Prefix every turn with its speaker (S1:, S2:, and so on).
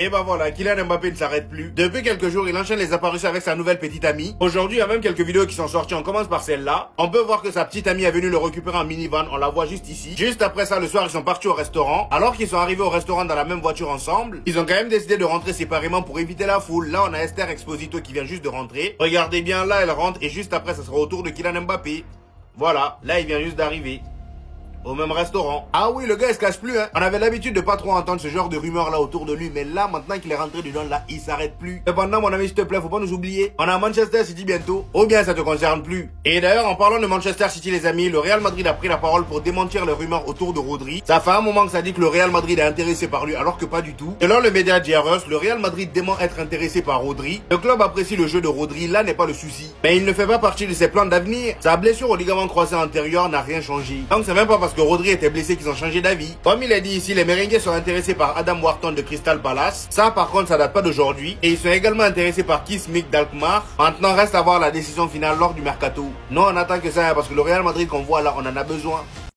S1: Et bah voilà, Kylian Mbappé ne s'arrête plus. Depuis quelques jours, il enchaîne les apparitions avec sa nouvelle petite amie. Aujourd'hui, il y a même quelques vidéos qui sont sorties. On commence par celle-là. On peut voir que sa petite amie est venue le récupérer en minivan. On la voit juste ici. Juste après ça, le soir, ils sont partis au restaurant. Alors qu'ils sont arrivés au restaurant dans la même voiture ensemble, ils ont quand même décidé de rentrer séparément pour éviter la foule. Là, on a Esther Exposito qui vient juste de rentrer. Regardez bien, là, elle rentre et juste après, ça sera au tour de Kylian Mbappé. Voilà, là, il vient juste d'arriver. Au même restaurant. Ah oui, le gars il se cache plus, hein. On avait l'habitude de pas trop entendre ce genre de rumeurs là autour de lui, mais là, maintenant qu'il est rentré dedans, là, il s'arrête plus. Cependant, mon ami, s'il te plaît, faut pas nous oublier. On a Manchester City bientôt. Ou bien ça te concerne plus. Et d'ailleurs, en parlant de Manchester City, les amis, le Real Madrid a pris la parole pour démentir les rumeurs autour de Rodri. Ça fait un moment que ça dit que le Real Madrid est intéressé par lui, alors que pas du tout. Selon le média Diarus, le Real Madrid dément être intéressé par Rodri. Le club apprécie le jeu de Rodri, là n'est pas le souci. Mais il ne fait pas partie de ses plans d'avenir. Sa blessure au ligament croisé antérieur n'a rien changé. Donc c'est même pas parce que Rodri était blessé qu'ils ont changé d'avis. Comme il a dit ici, les Merengues sont intéressés par Adam Wharton de Crystal Palace. Ça, par contre, ça date pas d'aujourd'hui. Et ils sont également intéressés par Keith Mick d'Alkmaar. Maintenant, reste à voir la décision finale lors du mercato. Non, on attend que ça, parce que le Real Madrid qu'on voit là, on en a besoin.